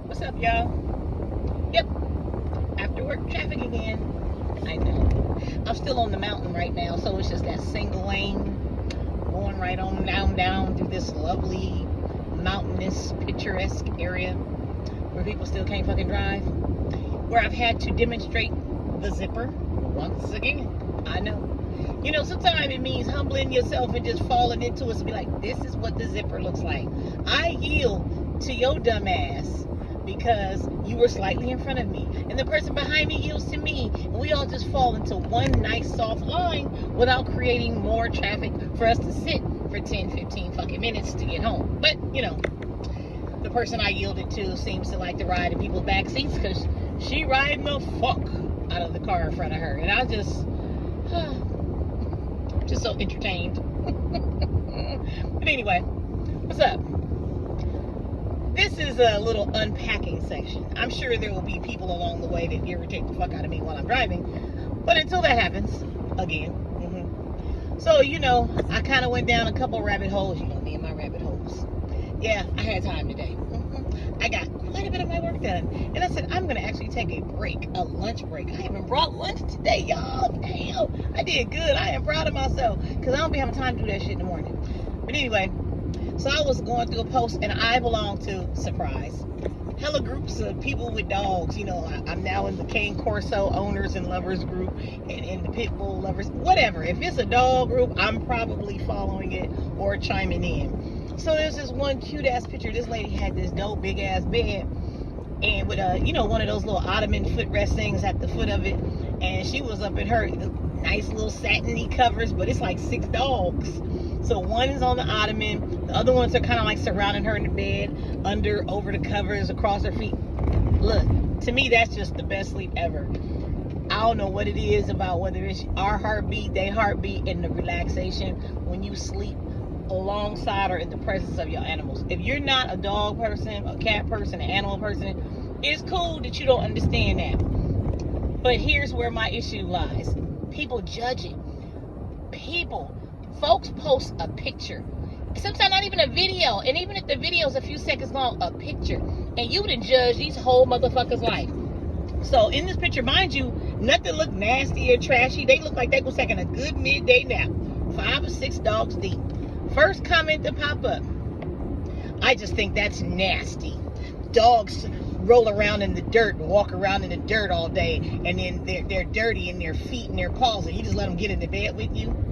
What's up, y'all? Yep, after work traffic again. I know. I'm still on the mountain right now, so it's just that single lane going right on down through this lovely mountainous, picturesque area where people still can't fucking drive. Where I've had to demonstrate the zipper once again. I know. You know, sometimes it means humbling yourself and just falling into it to be like, this is what the zipper looks like. I yield to your dumb ass because you were slightly in front of me. And the person behind me yields to me. And we all just fall into one nice soft line without creating more traffic for us to sit for 10, 15 fucking minutes to get home. But, you know, the person I yielded to seems to like to ride in people's back seats because she riding the fuck out of the car in front of her. And I just so entertained. But anyway, what's up? This is a little unpacking section. I'm sure there will be people along the way that irritate the fuck out of me while I'm driving. But until that happens, again. So, you know, I kind of went down a couple rabbit holes. You know me and my rabbit holes. Yeah, I had time today. I got quite a bit of my work done. And I said, I'm going to actually take a break, a lunch break. I even brought lunch today, y'all. Damn, I did good. I am proud of myself because I don't be having time to do that shit in the morning. But anyway, so I was going through a post, and I belong to, surprise, hella groups of people with dogs. You know, I'm now in the Cane Corso owners and lovers group, and in the pit bull lovers, whatever. If it's a dog group, I'm probably following it or chiming in. So there's this one cute ass picture. This lady had this dope big ass bed, and with a, you know, one of those little ottoman footrest things at the foot of it, and she was up in her nice little satiny covers, but it's like 6 dogs. So one is on the ottoman, the other ones are kind of like surrounding her in the bed, over the covers, across her feet. Look, to me, that's just the best sleep ever. I don't know what it is about whether it's our heartbeat, their heartbeat, and the relaxation when you sleep alongside or in the presence of your animals. If you're not a dog person, a cat person, an animal person, it's cool that you don't understand that. But here's where my issue lies. People judge it. Folks post a picture, sometimes not even a video, and even if the video is a few seconds long, a picture, and you done judge these whole motherfuckers' life. So in this picture, mind you, nothing look nasty or trashy. They look like they was taking a good midday nap. 5 or 6 dogs deep. First comment to pop up, I just think that's nasty. Dogs roll around in the dirt and walk around in the dirt all day, and then they're dirty in their feet and their paws, and you just let them get into bed with you?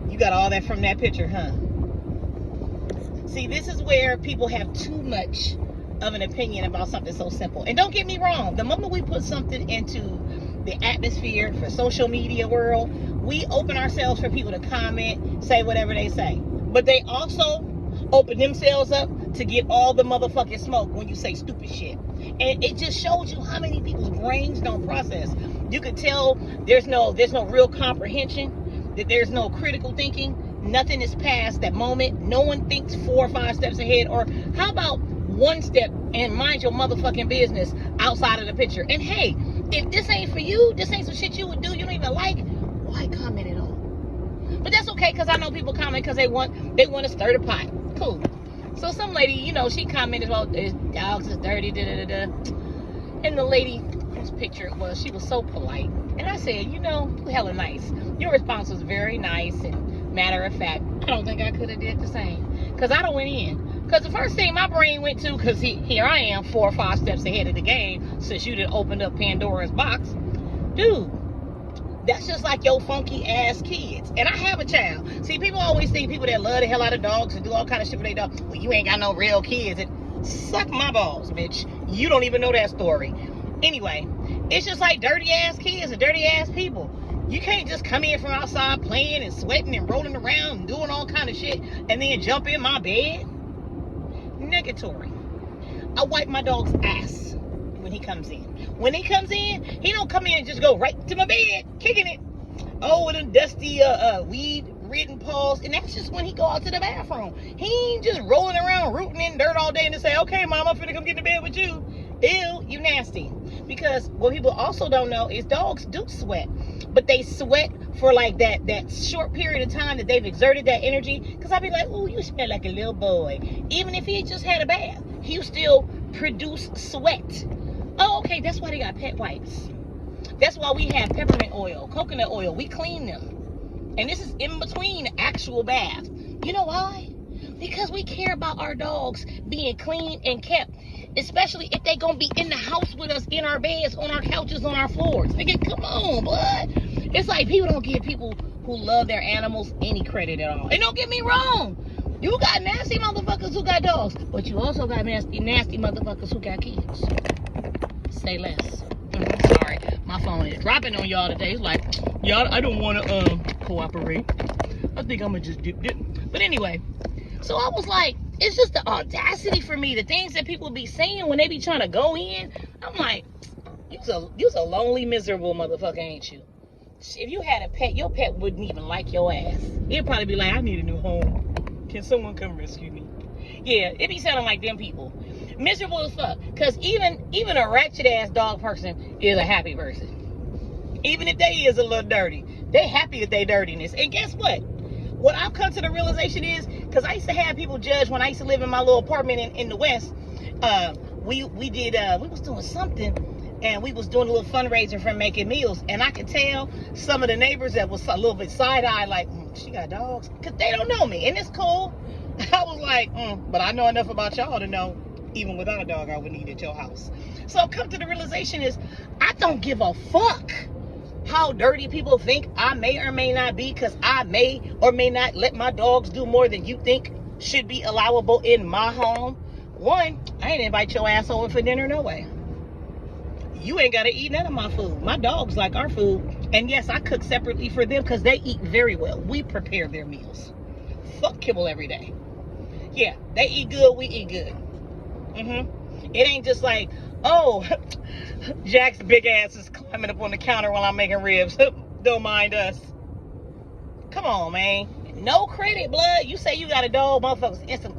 You got all that from that picture, huh? See, this is where people have too much of an opinion about something so simple. And don't get me wrong, the moment we put something into the atmosphere for social media world, we open ourselves for people to comment, say whatever they say. But they also open themselves up to get all the motherfucking smoke when you say stupid shit. And it just shows you how many people's brains don't process. You could tell there's no real comprehension, that there's no critical thinking. Nothing is past that moment. No one thinks 4 or 5 steps ahead. Or how about 1 step and mind your motherfucking business outside of the picture? And hey, if this ain't for you, this ain't some shit you would do, you don't even like, why comment at all? But that's okay, because I know people comment because they want to stir the pot. Cool. So some lady, you know, she commented about this dogs is dirty, da-da-da-da. And the lady whose picture it was, she was so polite. And I said, you know, hella nice. Your response was very nice and matter of fact. I don't think I could have did the same. Because I done went in. Because the first thing my brain went to, because here I am 4 or 5 steps ahead of the game since you done opened up Pandora's box. Dude, that's just like your funky ass kids. And I have a child. See, people always think people that love the hell out of dogs and do all kind of shit with their dogs, well, you ain't got no real kids. And suck my balls, bitch. You don't even know that story. Anyway, it's just like dirty ass kids and dirty ass people. You can't just come in from outside playing and sweating and rolling around and doing all kind of shit and then jump in my bed. Negatory. I wipe my dog's ass when he comes in. When he comes in, he don't come in and just go right to my bed, kicking it. Oh, with them dusty weed-ridden paws. And that's just when he go out to the bathroom. He ain't just rolling around rooting in dirt all day and say, okay, mom, I'm finna come get in bed with you. Ew, you nasty. Because what people also don't know is dogs do sweat. But they sweat for like that short period of time that they've exerted that energy. Because I'd be like, ooh, you smell like a little boy. Even if he just had a bath, he was still produce sweat. Oh, okay, that's why they got pet wipes. That's why we have peppermint oil, coconut oil. We clean them. And this is in between actual baths. You know why? Because we care about our dogs being clean and kept. Especially if they gonna be in the house with us, in our beds, on our couches, on our floors. Nigga, come on, bud. It's like people don't give people who love their animals any credit at all. And don't get me wrong. You got nasty motherfuckers who got dogs. But you also got nasty motherfuckers who got kids. Say less. Sorry, my phone is dropping on y'all today. It's like, y'all, I don't want to cooperate. I think I'm gonna just dip. But anyway, so I was like, it's just the audacity for me, the things that people be saying when they be trying to go in. I'm like, you's a lonely, miserable motherfucker, ain't you? If you had a pet, your pet wouldn't even like your ass. It'd probably be like, I need a new home. Can someone come rescue me? Yeah, it be sounding like them people. Miserable as fuck. Because even a ratchet ass dog person is a happy person. Even if they is a little dirty, they happy with their dirtiness. And guess what? What I've come to the realization is, because I used to have people judge when I used to live in my little apartment in the West. We was doing something, and we was doing a little fundraiser for making meals, and I could tell some of the neighbors that was a little bit side-eyed, like, she got dogs, because they don't know me, and it's cool. I was like, but I know enough about y'all to know, even without a dog, I would need at your house. So I've come to the realization is, I don't give a fuck how dirty people think I may or may not be, because I may or may not let my dogs do more than you think should be allowable in my home. One, I ain't invite your ass over for dinner, no way. You ain't gotta eat none of my food. My dogs like our food. And yes, I cook separately for them because they eat very well. We prepare their meals. Fuck kibble every day. Yeah, they eat good, we eat good. It ain't just like, oh, Jack's big ass is climbing up on the counter while I'm making ribs. Don't mind us. Come on, man. No credit, blood. You say you got a dog, motherfuckers instant.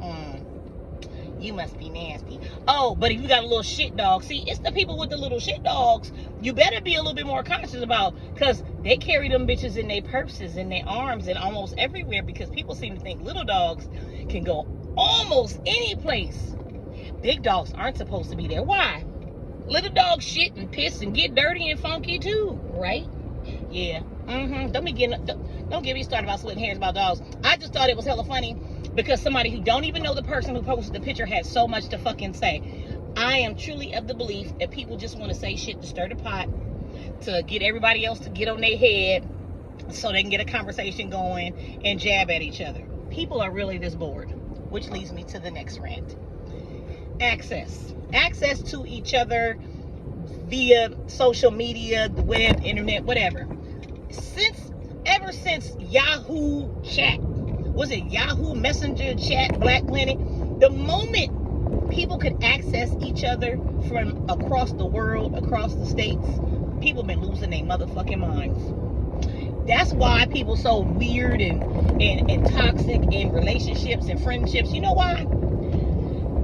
You must be nasty. Oh, but if you got a little shit dog, see, it's the people with the little shit dogs you better be a little bit more conscious about, because they carry them bitches in their purses, in their arms, and almost everywhere, because people seem to think little dogs can go almost any place. Big dogs aren't supposed to be there. Why? Little dogs shit and piss and get dirty and funky too, right? Yeah. Don't get me started about splitting hairs about dogs. I just thought it was hella funny because somebody who don't even know the person who posted the picture had so much to fucking say. I am truly of the belief that people just want to say shit to stir the pot, to get everybody else to get on their head so they can get a conversation going and jab at each other. People are really this bored, which leads me to the next rant. Access to each other via social media, the web, internet, whatever. Ever since Yahoo Chat, was it Yahoo Messenger Chat, Black Planet? The moment people could access each other from across the world, across the states, people been losing their motherfucking minds. That's why people so weird and toxic in relationships and friendships. You know why?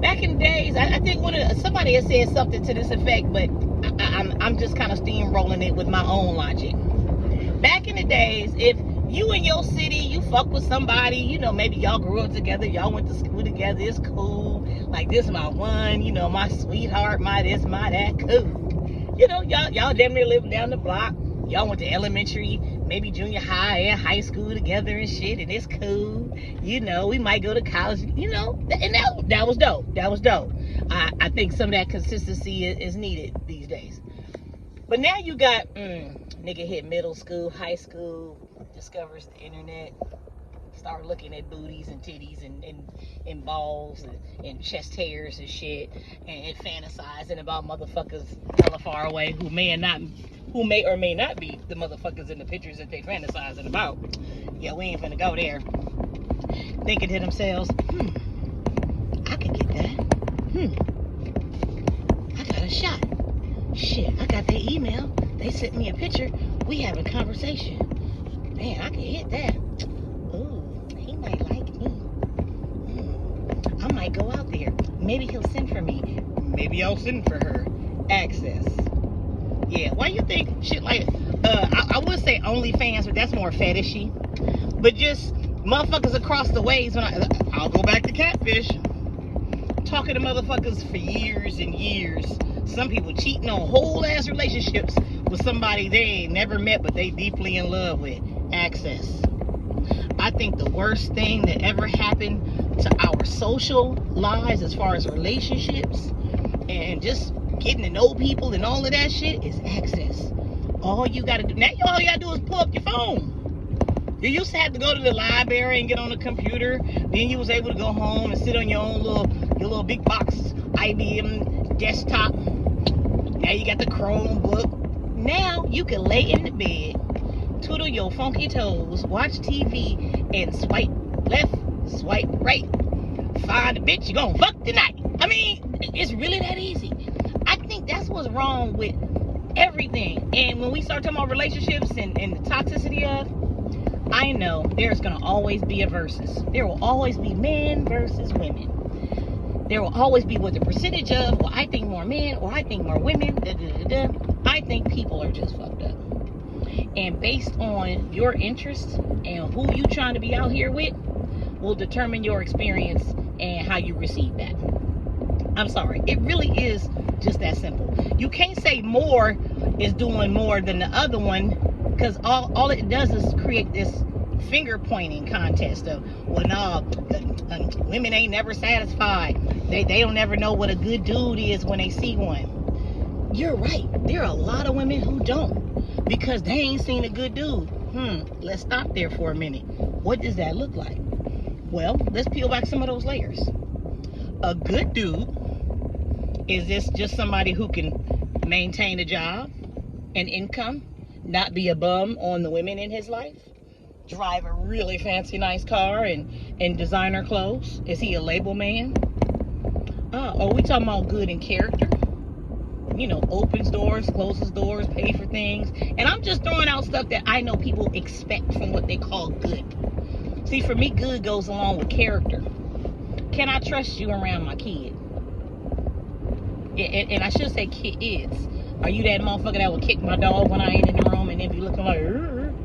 Back in the days, I think somebody has said something to this effect, but I'm just kind of steamrolling it with my own logic. Back in the days, if you in your city, you fuck with somebody, you know, maybe y'all grew up together, y'all went to school together, it's cool. Like, this my one, you know, my sweetheart, my this, my that, cool. You know, y'all damn near living down the block. Y'all went to elementary, maybe junior high and high school together and shit, and it's cool. You know, we might go to college, you know, and that was dope. That was dope. I think some of that consistency is needed these days. But now you got, nigga hit middle school, high school, discovers the internet, start looking at booties and titties and balls and chest hairs and shit, and fantasizing about motherfuckers hella far away who may or may not be the motherfuckers in the pictures that they fantasizing about. Yeah, we ain't finna go there. Thinking to themselves, I could get that. I got a shot. Shit, I got their email. They sent me a picture. We have a conversation. Man, I can hit that. Ooh, he might like me. I might go out there. Maybe he'll send for me. Maybe I'll send for her. Access. Yeah, why you think shit like, I would say OnlyFans, but that's more fetishy. But just motherfuckers across the ways, I'll go back to catfish. talking to motherfuckers for years and years. Some people cheating on whole ass relationships with somebody they ain't never met, but they deeply in love with. Access. I think the worst thing that ever happened to our social lives as far as relationships and just getting to know people and all of that shit is access. All you gotta do now, all you gotta do is pull up your phone. You used to have to go to the library and get on the computer. Then you was able to go home and sit on your own little big box IBM desktop. Now you got the Chromebook. Now you can lay in the bed, twiddle your funky toes, watch TV, and swipe left, swipe right. Find a bitch you gonna fuck tonight. I mean, it's really that easy. I think that's what's wrong with everything. And when we start talking about relationships and the toxicity of, I know there's going to always be a versus. There will always be men versus women. There will always be what the percentage of, well, I think more men or I think more women. I think people are just fucked up. And based on your interests and who you trying to be out here with will determine your experience and how you receive that. I'm sorry. It really is just that simple. You can't say more is doing more than the other one, because all it does is create this finger pointing contest of, well, no, women ain't never satisfied. They don't ever know what a good dude is when they see one. You're right. There are a lot of women who don't, because they ain't seen a good dude. Let's stop there for a minute. What does that look like? Well, let's peel back some of those layers. A good dude, is this just somebody who can maintain a job, an income, not be a bum on the women in his life, drive a really fancy nice car and designer clothes? Is he a label man? Are we talking about good in character? You know, opens doors, closes doors, pays for things. And I'm just throwing out stuff that I know people expect from what they call good. See, for me, good goes along with character. Can I trust you around my kid? And I should say kids. Are you that motherfucker that will kick my dog when I ain't in the room and then be looking like,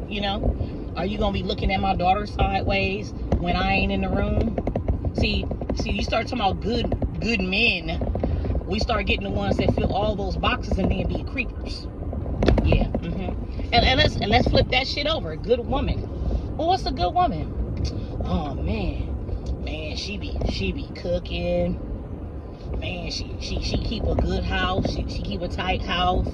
you know? Are you gonna be looking at my daughter sideways when I ain't in the room? See, you start talking about good men. We start getting the ones that fill all those boxes and then be creepers. Yeah. And let's flip that shit over. A good woman. Well, what's a good woman? Oh man, she be cooking. Man, she keep a good house. She keep a tight house.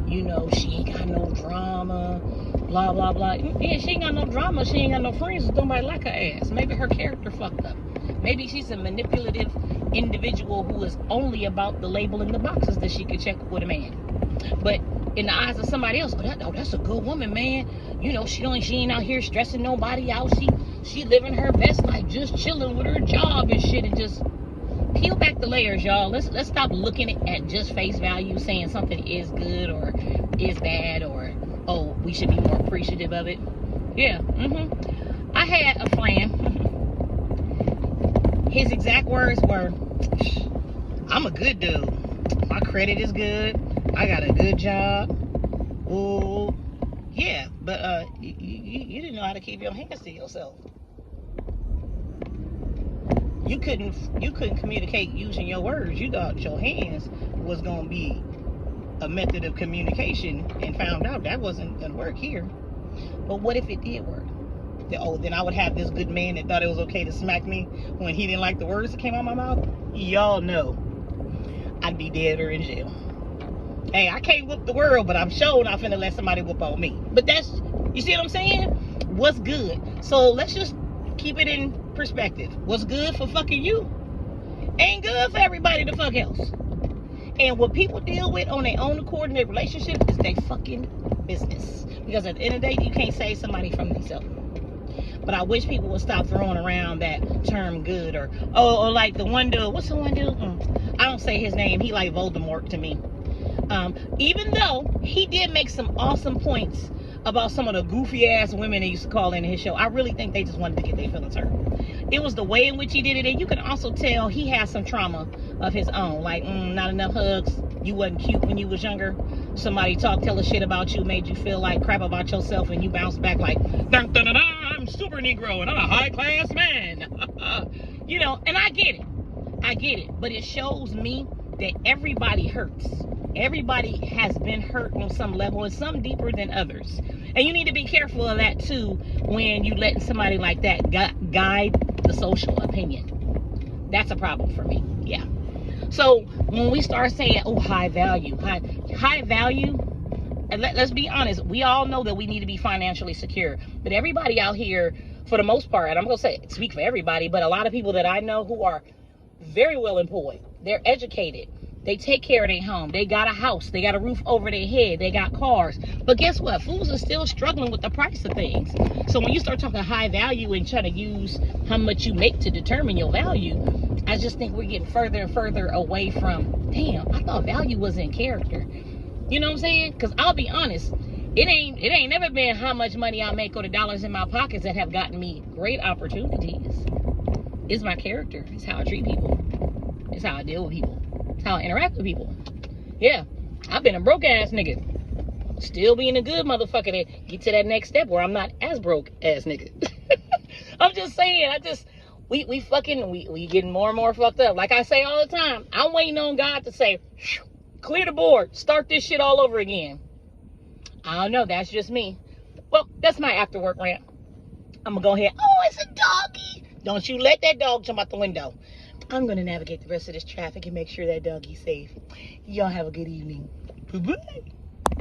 You know, she ain't got no drama. Blah, blah, blah. Yeah, she ain't got no drama. She ain't got no friends. Nobody like her ass. Maybe her character fucked up. Maybe she's a manipulative individual who is only about the label in the boxes that she could check with a man. But in the eyes of somebody else, that's a good woman, man. You know, she ain't out here stressing nobody out. She living her best life, just chilling with her job and shit, and just peel back the layers, y'all. Let's stop looking at just face value, saying something is good or is bad, or oh, we should be more appreciative of it. Yeah. I had a friend. His exact words were, "I'm a good dude. My credit is good. I got a good job. Oh, yeah, but you didn't know how to keep your hands to yourself. You couldn't communicate using your words. You thought your hands was gonna be a method of communication, and found out that wasn't gonna work here. But what if it did work? Then I would have this good man that thought it was okay to smack me when he didn't like the words that came out of my mouth. Y'all know I'd be dead or in jail. Hey, I can't whoop the world, but I'm sure not finna let somebody whoop on me. But that's, you see what I'm saying? What's good? So let's just keep it in perspective. What's good for fucking you ain't good for everybody to fuck else. And what people deal with on their own accord in their relationships is their fucking business. Because at the end of the day, you can't save somebody from themselves. But I wish people would stop throwing around that term good, or like the one dude. What's the one dude? I don't say his name. He like Voldemort to me. Even though he did make some awesome points about some of the goofy ass women they used to call in his show, I really think they just wanted to get their feelings hurt. It was the way in which he did it, and you can also tell he has some trauma of his own. Like, not enough hugs. You wasn't cute when you was younger. Somebody tell a shit about you, made you feel like crap about yourself, and you bounced back like, dun, dun, dun, dun, I'm super Negro and I'm a high class man. You know, and I get it. I get it, but it shows me that everybody hurts. Everybody has been hurt on some level, and some deeper than others. And you need to be careful of that too when you letting somebody like that guide the social opinion. That's a problem for me. Yeah. So when we start saying, oh, high value, and let's be honest, we all know that we need to be financially secure. But everybody out here, for the most part, and I'm going to speak for everybody, but a lot of people that I know who are very well employed, they're educated, they take care of their home, they got a house, they got a roof over their head, they got cars. But guess what? Fools are still struggling with the price of things. So when you start talking high value and try to use how much you make to determine your value, I just think we're getting further and further away from, damn, I thought value was in character. You know what I'm saying? Because I'll be honest, it ain't never been how much money I make or the dollars in my pockets that have gotten me great opportunities. It's my character. It's how I treat people. It's how I deal with people. It's how I interact with people. Yeah, I've been a broke ass nigga. Still being a good motherfucker to get to that next step where I'm not as broke ass nigga. I'm just saying, we getting more and more fucked up. Like I say all the time, I'm waiting on God to say, clear the board, start this shit all over again. I don't know, that's just me. Well, that's my after work rant. I'm gonna go ahead. Oh, it's a doggy. Don't you let that dog jump out the window. I'm gonna navigate the rest of this traffic and make sure that doggy's safe. Y'all have a good evening. Bye-bye.